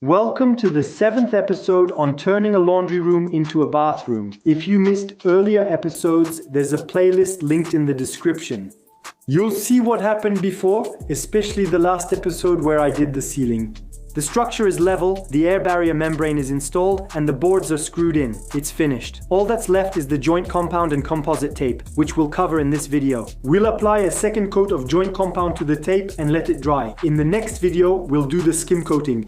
Welcome to the 7th episode on turning a laundry room into a bathroom. If you missed earlier episodes, there's a playlist linked in the description. You'll see what happened before, especially the last episode where I did the ceiling. The structure is level, the air barrier membrane is installed, and the boards are screwed in. It's finished. All that's left is the joint compound and composite tape, which we'll cover in this video. We'll apply a second coat of joint compound to the tape and let it dry. In the next video, we'll do the skim coating.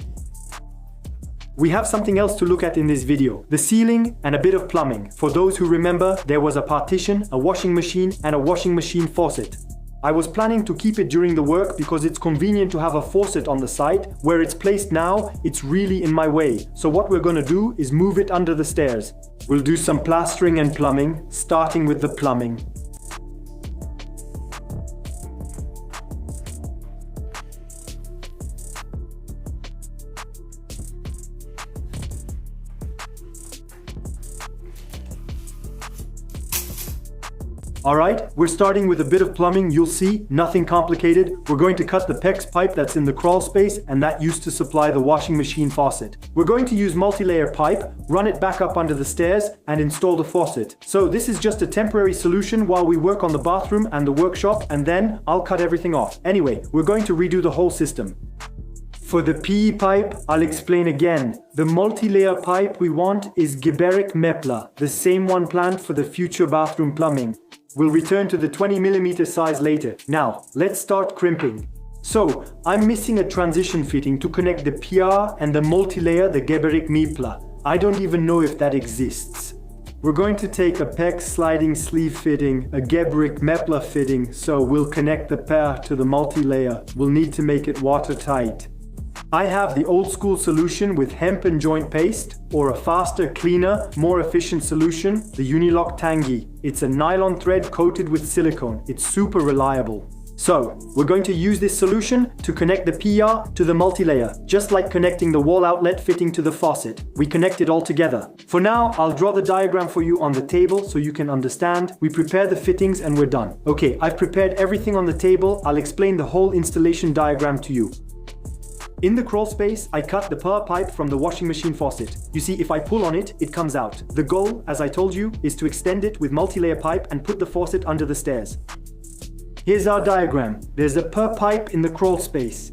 We have something else to look at in this video, the ceiling and a bit of plumbing. For those who remember, there was a partition, a washing machine, and a washing machine faucet. I was planning to keep it during the work because it's convenient to have a faucet on the side. Where it's placed now, it's really in my way. So what we're gonna do is move it under the stairs. We'll do some plastering and plumbing, starting with the plumbing. Alright, we're starting with a bit of plumbing. You'll see, nothing complicated. We're going to cut the PEX pipe that's in the crawl space, and that used to supply the washing machine faucet. We're going to use multi-layer pipe, run it back up under the stairs, and install the faucet. So this is just a temporary solution while we work on the bathroom and the workshop, and then I'll cut everything off. Anyway, we're going to redo the whole system. For the PE pipe, I'll explain again. The multi-layer pipe we want is Geberic Mepla, the same one planned for the future bathroom plumbing. We'll return to the 20mm size later. Now, let's start crimping. So, I'm missing a transition fitting to connect the PR and the multi-layer, the Geberic Mepla. I don't even know if that exists. We're going to take a PEX sliding sleeve fitting, a Geberic Mepla fitting, so we'll connect the pair to the multi-layer. We'll need to make it watertight. I have the old school solution with hemp and joint paste, or a faster, cleaner, more efficient solution, the Unilock Tangy. It's a nylon thread coated with silicone. It's super reliable. So, we're going to use this solution to connect the PR to the multi-layer, just like connecting the wall outlet fitting to the faucet. We connect it all together. For now, I'll draw the diagram for you on the table so you can understand. We prepare the fittings and we're done. Okay, I've prepared everything on the table. I'll explain the whole installation diagram to you. In the crawl space, I cut the per pipe from the washing machine faucet. You see, if I pull on it, it comes out. The goal, as I told you, is to extend it with multi-layer pipe and put the faucet under the stairs. Here's our diagram. There's a per pipe in the crawl space.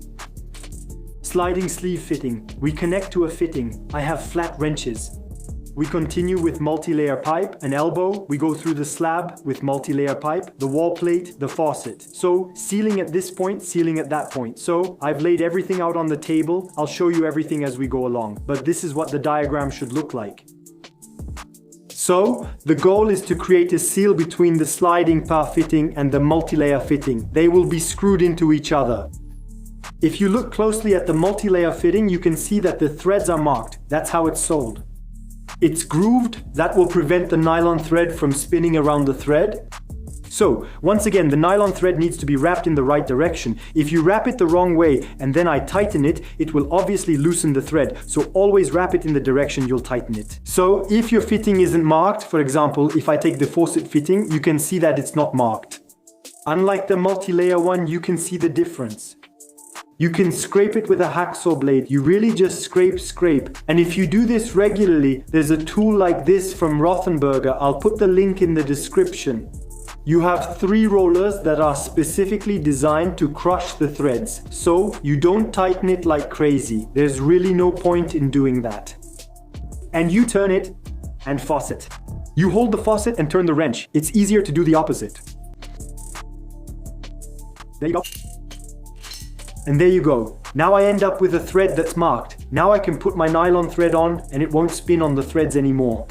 Sliding sleeve fitting. We connect to a fitting. I have flat wrenches. We continue with multi-layer pipe, an elbow. We go through the slab with multi-layer pipe, the wall plate, the faucet. So sealing at this point, sealing at that point. So I've laid everything out on the table. I'll show you everything as we go along, but this is what the diagram should look like. So the goal is to create a seal between the sliding par fitting and the multi-layer fitting. They will be screwed into each other. If you look closely at the multi-layer fitting, you can see that the threads are marked. That's how it's sold. It's grooved. That will prevent the nylon thread from spinning around the thread. So, once again, the nylon thread needs to be wrapped in the right direction. If you wrap it the wrong way and then I tighten it, it will obviously loosen the thread. So always wrap it in the direction you'll tighten it. So if your fitting isn't marked, for example, if I take the faucet fitting, you can see that it's not marked. Unlike the multi-layer one, you can see the difference. You can scrape it with a hacksaw blade. You really just scrape. And if you do this regularly, there's a tool like this from Rothenberger. I'll put the link in the description. You have 3 rollers that are specifically designed to crush the threads. So you don't tighten it like crazy. There's really no point in doing that. And you turn it and faucet. You hold the faucet and turn the wrench. It's easier to do the opposite. There you go. And there you go. Now I end up with a thread that's marked. Now I can put my nylon thread on and it won't spin on the threads anymore.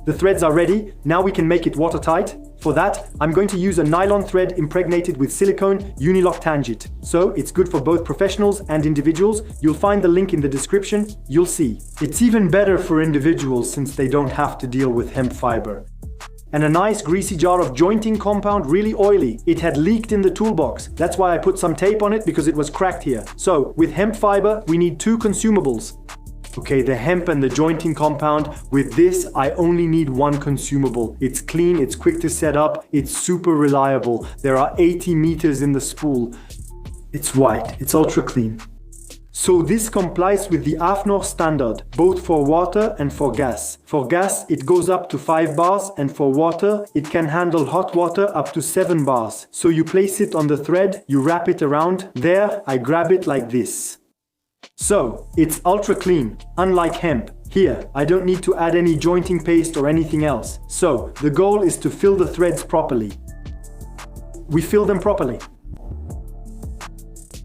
The threads are ready. Now we can make it watertight. For that, I'm going to use a nylon thread impregnated with silicone Unilock Tangy. So it's good for both professionals and individuals. You'll find the link in the description. You'll see. It's even better for individuals since they don't have to deal with hemp fiber. And a nice greasy jar of jointing compound, really oily. It had leaked in the toolbox. That's why I put some tape on it because it was cracked here. So with hemp fiber, we need 2 consumables. Okay, the hemp and the jointing compound. With this, I only need 1 consumable. It's clean, it's quick to set up, it's super reliable. There are 80 meters in the spool. It's white, it's ultra clean. So this complies with the AFNOR standard, both for water and for gas. For gas, it goes up to 5 bars, and for water, it can handle hot water up to 7 bars. So you place it on the thread, you wrap it around. There, I grab it like this. So, it's ultra clean, unlike hemp. Here, I don't need to add any jointing paste or anything else. So, the goal is to fill the threads properly. We fill them properly.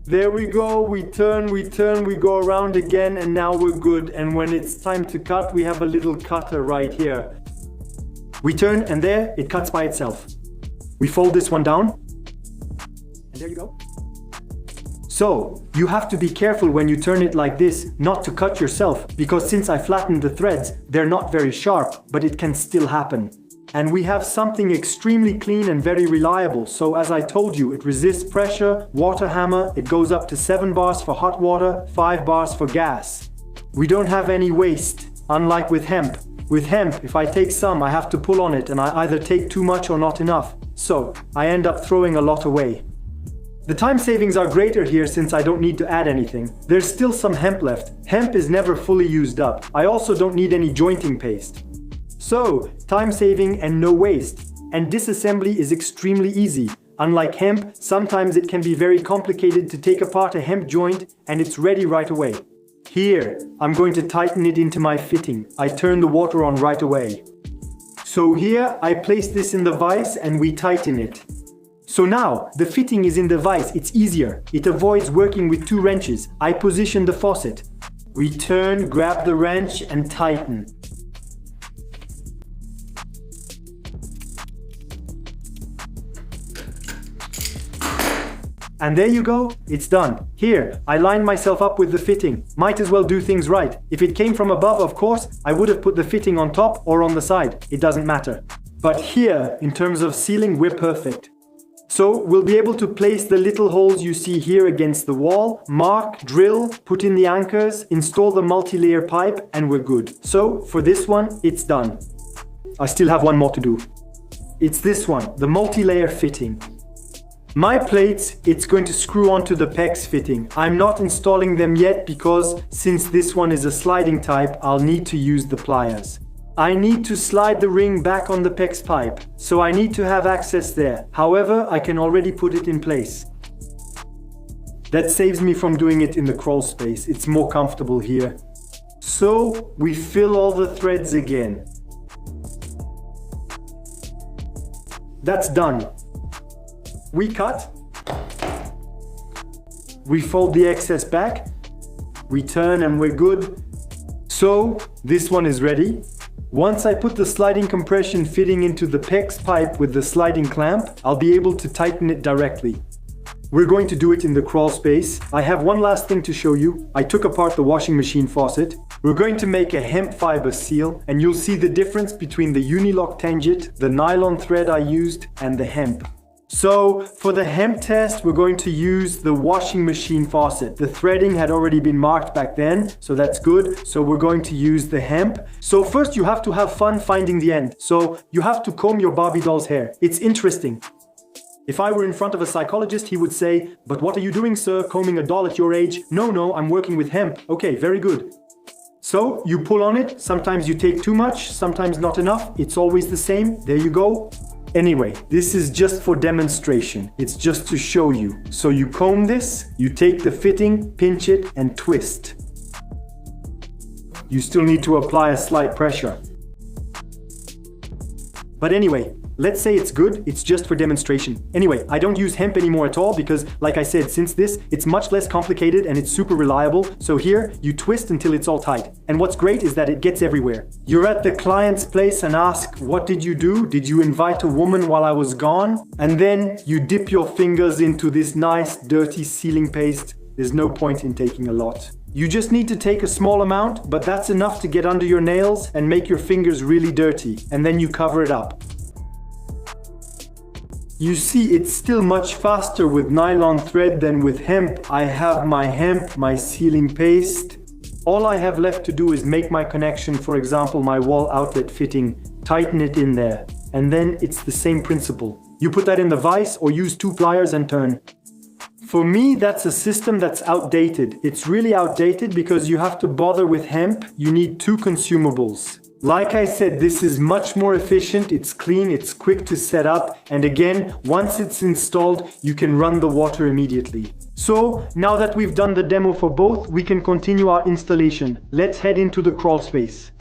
There we go, we turn, we go around again, and now we're good. And when it's time to cut, we have a little cutter right here. We turn, and there, it cuts by itself. We fold this one down, and there you go. So, you have to be careful when you turn it like this, not to cut yourself, because since I flattened the threads, they're not very sharp, but it can still happen. And we have something extremely clean and very reliable. So as I told you, it resists pressure, water hammer, it goes up to 7 bars for hot water, 5 bars for gas. We don't have any waste, unlike with hemp. With hemp, if I take some, I have to pull on it and I either take too much or not enough. So I end up throwing a lot away. The time savings are greater here since I don't need to add anything. There's still some hemp left. Hemp is never fully used up. I also don't need any jointing paste. So, time saving and no waste. And disassembly is extremely easy. Unlike hemp, sometimes it can be very complicated to take apart a hemp joint and it's ready right away. Here, I'm going to tighten it into my fitting. I turn the water on right away. So here, I place this in the vise and we tighten it. So now, the fitting is in the vise, it's easier. It avoids working with 2 wrenches. I position the faucet. We turn, grab the wrench and tighten. And there you go, it's done. Here, I lined myself up with the fitting. Might as well do things right. If it came from above, of course, I would have put the fitting on top or on the side. It doesn't matter. But here, in terms of sealing, we're perfect. So we'll be able to place the little holes you see here against the wall, mark, drill, put in the anchors, install the multi-layer pipe, and we're good. So for this one, it's done. I still have one more to do. It's this one, the multi-layer fitting. My plates, it's going to screw onto the PEX fitting. I'm not installing them yet because since this one is a sliding type, I'll need to use the pliers. I need to slide the ring back on the PEX pipe, so I need to have access there. However, I can already put it in place. That saves me from doing it in the crawl space. It's more comfortable here. So we fill all the threads again. That's done. We cut, we fold the excess back, we turn and we're good. So this one is ready. Once I put the sliding compression fitting into the PEX pipe with the sliding clamp, I'll be able to tighten it directly. We're going to do it in the crawl space. I have one last thing to show you. I took apart the washing machine faucet. We're going to make a hemp fiber seal and you'll see the difference between the Unilock Tangent, the nylon thread I used, and the hemp. So for the hemp test, we're going to use the washing machine faucet. The threading had already been marked back then, so that's good. So we're going to use the hemp. So first you have to have fun finding the end. So you have to comb your Barbie doll's hair. It's interesting. If I were in front of a psychologist, he would say, "But what are you doing, sir, combing a doll at your age?" No, I'm working with hemp. Okay, very good. So you pull on it. Sometimes you take too much, sometimes not enough. It's always the same. There you go. Anyway, this is just for demonstration. It's just to show you. So you comb this, you take the fitting, pinch it, and twist. You still need to apply a slight pressure. But anyway, let's say it's good, it's just for demonstration. Anyway, I don't use hemp anymore at all because, like I said, since this, it's much less complicated and it's super reliable. So here, you twist until it's all tight. And what's great is that it gets everywhere. You're at the client's place and ask, "What did you do? Did you invite a woman while I was gone?" And then you dip your fingers into this nice, dirty sealing paste. There's no point in taking a lot. You just need to take a small amount, but that's enough to get under your nails and make your fingers really dirty. And then you cover it up. You see, it's still much faster with nylon thread than with hemp. I have my hemp, my sealing paste. All I have left to do is make my connection, for example, my wall outlet fitting, tighten it in there. And then it's the same principle. You put that in the vise or use 2 pliers and turn. For me, that's a system that's outdated. It's really outdated because you have to bother with hemp. You need two consumables. Like I said, this is much more efficient, it's clean, it's quick to set up, and again, once it's installed, you can run the water immediately. So, now that we've done the demo for both, we can continue our installation. Let's head into the crawl space.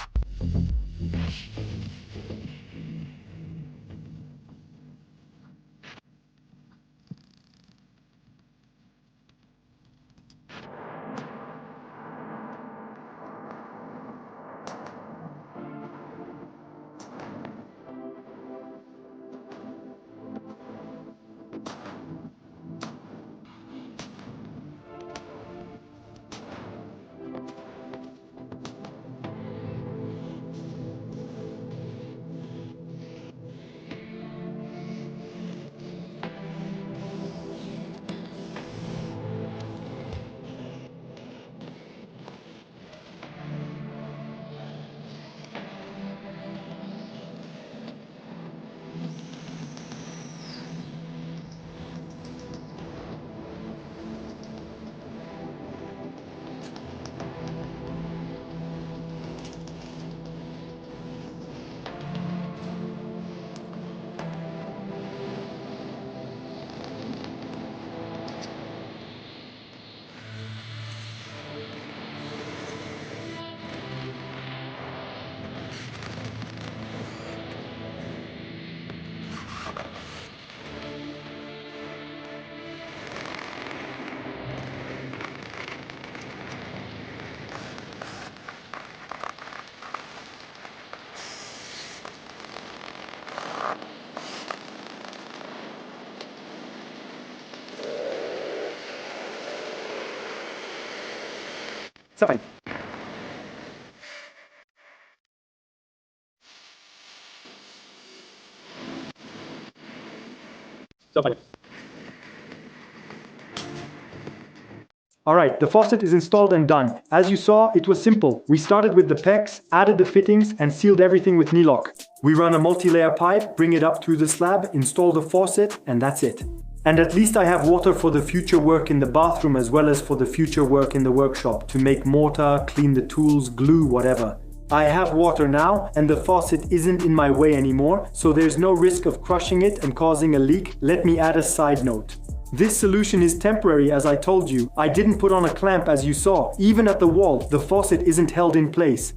So fine. Alright, the faucet is installed and done. As you saw, it was simple. We started with the PEX, added the fittings, and sealed everything with Nylon. We run a multi-layer pipe, bring it up through the slab, install the faucet, and that's it. And at least I have water for the future work in the bathroom as well as for the future work in the workshop to make mortar, clean the tools, glue, whatever. I have water now and the faucet isn't in my way anymore, so there's no risk of crushing it and causing a leak. Let me add a side note. This solution is temporary, as I told you. I didn't put on a clamp as you saw. Even at the wall, the faucet isn't held in place.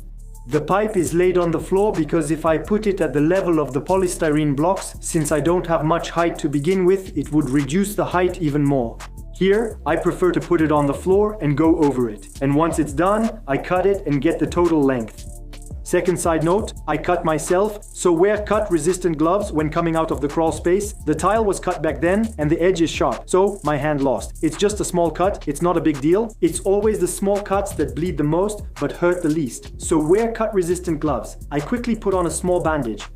The pipe is laid on the floor because if I put it at the level of the polystyrene blocks, since I don't have much height to begin with, it would reduce the height even more. Here, I prefer to put it on the floor and go over it. And once it's done, I cut it and get the total length. Second side note, I cut myself, so wear cut-resistant gloves when coming out of the crawl space. The tile was cut back then and the edge is sharp, so my hand lost. It's just a small cut, it's not a big deal. It's always the small cuts that bleed the most but hurt the least. So wear cut-resistant gloves. I quickly put on a small bandage.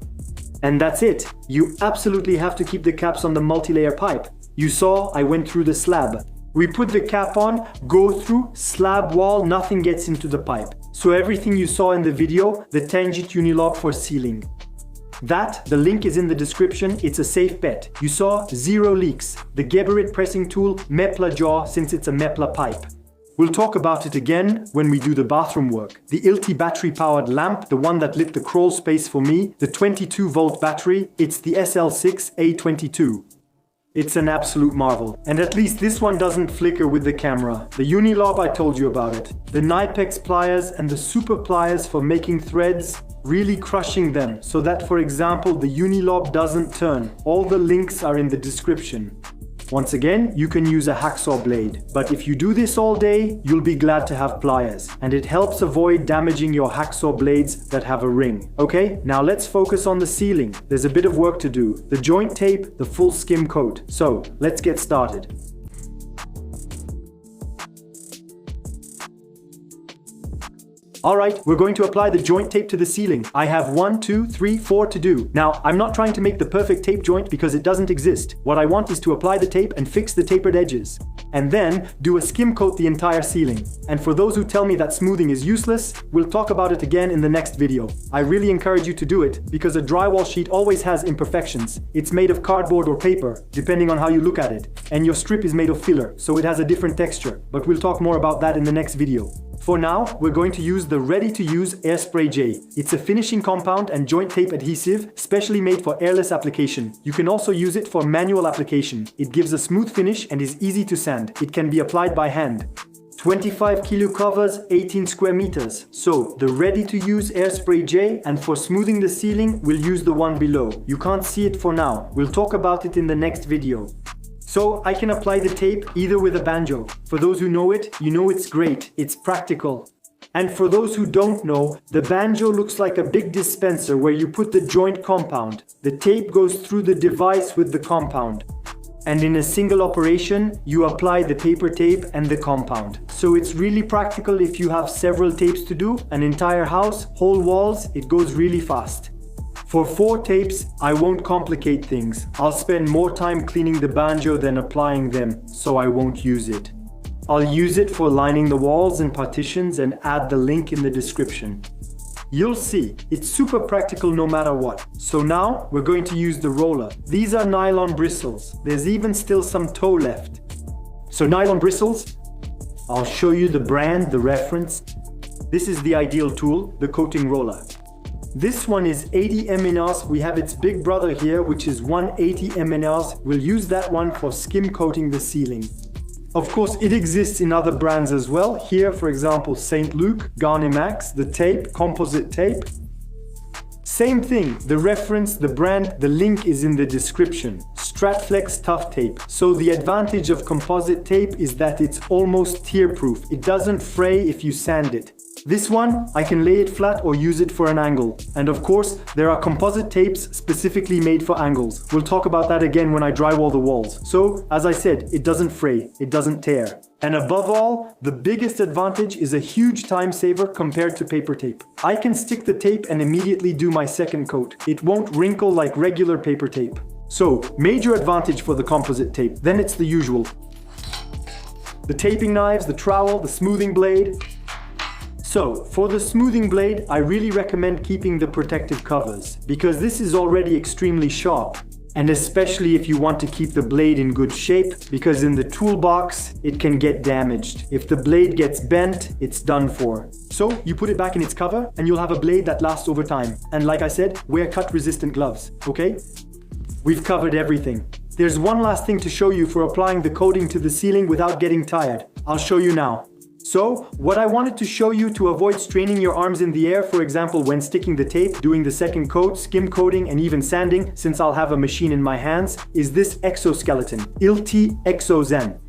And that's it. You absolutely have to keep the caps on the multi-layer pipe. You saw I went through the slab. We put the cap on, go through, slab wall, nothing gets into the pipe. So everything you saw in the video, the Tangent Unilock for sealing. The link is in the description, it's a safe bet. You saw 0 leaks. The Geberit pressing tool, Mepla jaw since it's a Mepla pipe. We'll talk about it again when we do the bathroom work. The Ilti battery powered lamp, the one that lit the crawl space for me, the 22 volt battery, it's the SL6A22. It's an absolute marvel. And at least this one doesn't flicker with the camera. The Unilob, I told you about it. The Knipex pliers and the super pliers for making threads, really crushing them so that, for example, the Unilob doesn't turn. All the links are in the description. Once again, you can use a hacksaw blade. But if you do this all day, you'll be glad to have pliers. And it helps avoid damaging your hacksaw blades that have a ring. Okay, now let's focus on the sealing. There's a bit of work to do. The joint tape, the full skim coat. So, let's get started. Alright, we're going to apply the joint tape to the ceiling. I have 1, 2, 3, 4 to do. Now, I'm not trying to make the perfect tape joint because it doesn't exist. What I want is to apply the tape and fix the tapered edges. And then, do a skim coat the entire ceiling. And for those who tell me that smoothing is useless, we'll talk about it again in the next video. I really encourage you to do it, because a drywall sheet always has imperfections. It's made of cardboard or paper, depending on how you look at it. And your strip is made of filler, so it has a different texture. But we'll talk more about that in the next video. For now, we're going to use the ready-to-use Airspray J. It's a finishing compound and joint tape adhesive, specially made for airless application. You can also use it for manual application. It gives a smooth finish and is easy to sand. It can be applied by hand. 25 kilo covers 18 square meters. So, the ready-to-use Airspray J, and for smoothing the ceiling, we'll use the one below. You can't see it for now. We'll talk about it in the next video. So I can apply the tape either with a banjo. For those who know it, you know it's great, it's practical. And for those who don't know, the banjo looks like a big dispenser where you put the joint compound. The tape goes through the device with the compound. And in a single operation, you apply the paper tape and the compound. So it's really practical if you have several tapes to do, an entire house, whole walls, it goes really fast. For 4 tapes, I won't complicate things. I'll spend more time cleaning the banjo than applying them, so I won't use it. I'll use it for lining the walls and partitions and add the link in the description. You'll see, it's super practical no matter what. So now, we're going to use the roller. These are nylon bristles. There's even still some toe left. So nylon bristles, I'll show you the brand, the reference. This is the ideal tool, the coating roller. This one is 80 mNrs. We have its big brother here, which is 180 mNrs. We'll use that one for skim coating the ceiling. Of course, it exists in other brands as well. Here, for example, St. Luke, Garnimax, the tape, composite tape. Same thing, the reference, the brand, the link is in the description. Stratflex Tough Tape. So the advantage of composite tape is that it's almost tear-proof. It doesn't fray if you sand it. This one, I can lay it flat or use it for an angle. And of course, there are composite tapes specifically made for angles. We'll talk about that again when I drywall the walls. So, as I said, it doesn't fray, it doesn't tear. And above all, the biggest advantage is a huge time saver compared to paper tape. I can stick the tape and immediately do my second coat. It won't wrinkle like regular paper tape. So, major advantage for the composite tape. Then it's the usual. The taping knives, the trowel, the smoothing blade. So, for the smoothing blade, I really recommend keeping the protective covers, because this is already extremely sharp. And especially if you want to keep the blade in good shape, because in the toolbox, it can get damaged. If the blade gets bent, it's done for. So, you put it back in its cover, and you'll have a blade that lasts over time. And like I said, wear cut-resistant gloves, okay? We've covered everything. There's one last thing to show you for applying the coating to the ceiling without getting tired. I'll show you now. So, what I wanted to show you to avoid straining your arms in the air, for example when sticking the tape, doing the second coat, skim coating and even sanding, since I'll have a machine in my hands, is this exoskeleton, ILTI ExoZen.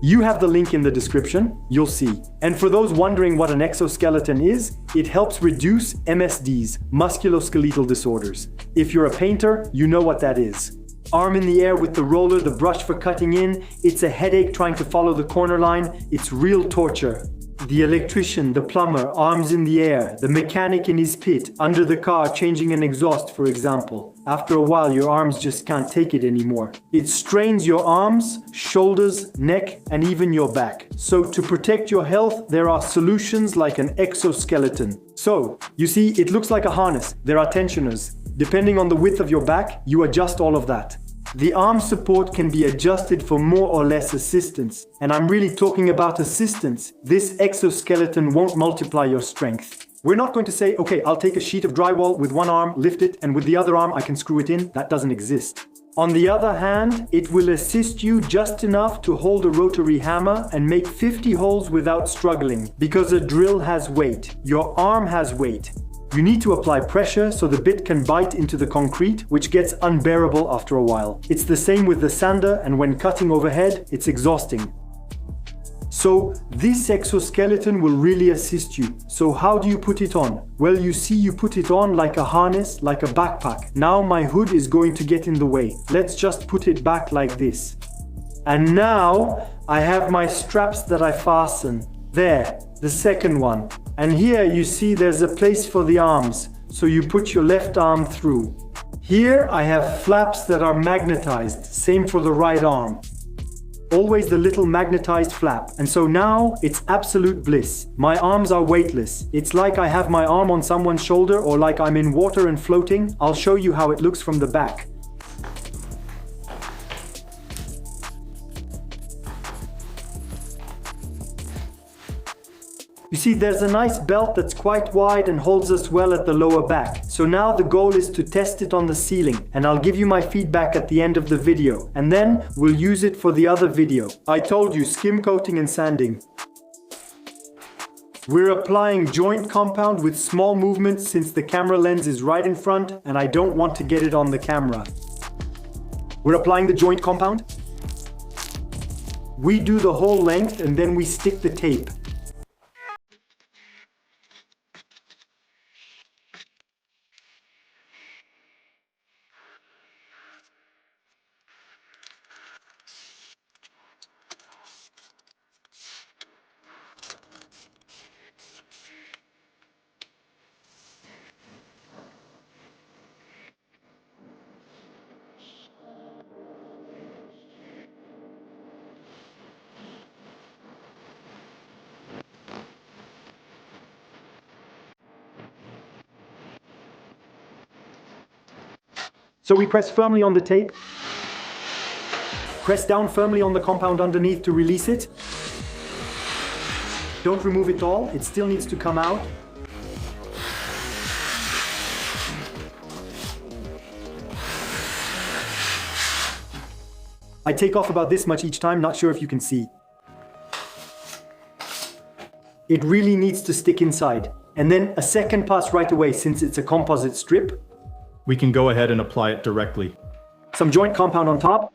You have the link in the description, you'll see. And for those wondering what an exoskeleton is, it helps reduce MSDs, musculoskeletal disorders. If you're a painter, you know what that is. Arm in the air with the roller, the brush for cutting in. It's a headache trying to follow the corner line. It's real torture. The electrician, the plumber, arms in the air. The mechanic in his pit, under the car changing an exhaust, for example. After a while, your arms just can't take it anymore. It strains your arms, shoulders, neck, and even your back. So to protect your health, there are solutions like an exoskeleton. So, you see, it looks like a harness. There are tensioners. Depending on the width of your back, you adjust all of that. The arm support can be adjusted for more or less assistance. And I'm really talking about assistance. This exoskeleton won't multiply your strength. We're not going to say, okay, I'll take a sheet of drywall with one arm, lift it, and with the other arm I can screw it in. That doesn't exist. On the other hand, it will assist you just enough to hold a rotary hammer and make 50 holes without struggling. Because a drill has weight. Your arm has weight. You need to apply pressure so the bit can bite into the concrete, which gets unbearable after a while. It's the same with the sander, and when cutting overhead, it's exhausting. So this exoskeleton will really assist you. So how do you put it on? Well, you see, you put it on like a harness, like a backpack. Now my hood is going to get in the way. Let's just put it back like this. And now I have my straps that I fasten. There, the second one. And here you see there's a place for the arms, so you put your left arm through. Here I have flaps that are magnetized, same for the right arm. Always the little magnetized flap. And so now it's absolute bliss. My arms are weightless. It's like I have my arm on someone's shoulder or like I'm in water and floating. I'll show you how it looks from the back. You see, there's a nice belt that's quite wide and holds us well at the lower back. So now the goal is to test it on the ceiling, and I'll give you my feedback at the end of the video, and then we'll use it for the other video. I told you, skim coating and sanding. We're applying joint compound with small movements since the camera lens is right in front and I don't want to get it on the camera. We're applying the joint compound. We do the whole length and then we stick the tape. So we press firmly on the tape, press down firmly on the compound underneath to release it. Don't remove it all, it still needs to come out. I take off about this much each time, not sure if you can see. It really needs to stick inside. And then a second pass right away since it's a composite strip. We can go ahead and apply it directly. Some joint compound on top.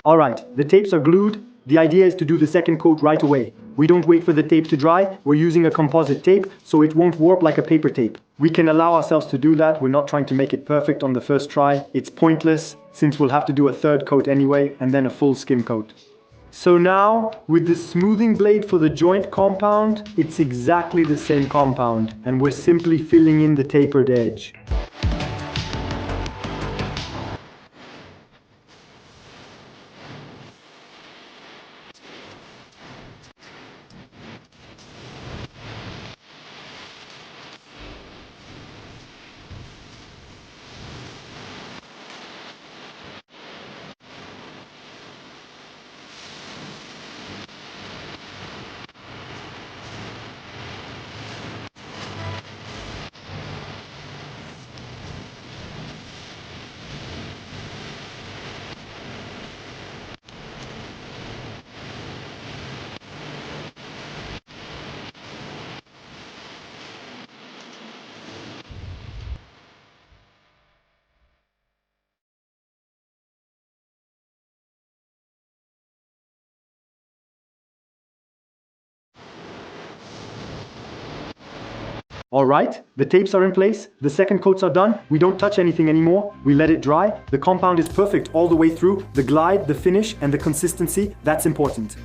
Alright, the tapes are glued. The idea is to do the second coat right away. We don't wait for the tape to dry. We're using a composite tape, so it won't warp like a paper tape. We can allow ourselves to do that. We're not trying to make it perfect on the first try. It's pointless, since we'll have to do a third coat anyway, and then a full skim coat. So now, with the smoothing blade for the joint compound, it's exactly the same compound, and we're simply filling in the tapered edge. Alright, the tapes are in place, the second coats are done, we don't touch anything anymore, we let it dry, the compound is perfect all the way through, the glide, the finish, and the consistency, that's important.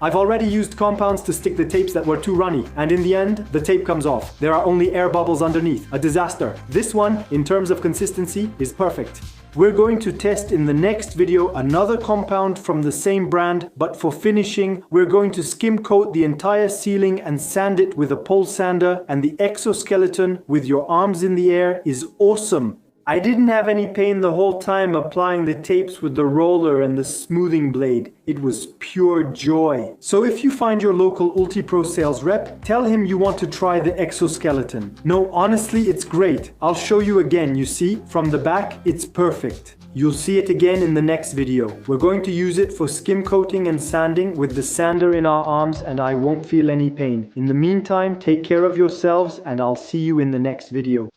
I've already used compounds to stick the tapes that were too runny, and in the end, the tape comes off. There are only air bubbles underneath. A disaster. This one, in terms of consistency, is perfect. We're going to test in the next video another compound from the same brand, but for finishing, we're going to skim coat the entire ceiling and sand it with a pole sander, and the exoskeleton with your arms in the air is awesome. I didn't have any pain the whole time applying the tapes with the roller and the smoothing blade. It was pure joy. So if you find your local UltiPro sales rep, tell him you want to try the exoskeleton. No, honestly, it's great. I'll show you again, you see? From the back, it's perfect. You'll see it again in the next video. We're going to use it for skim coating and sanding with the sander in our arms, and I won't feel any pain. In the meantime, take care of yourselves and I'll see you in the next video.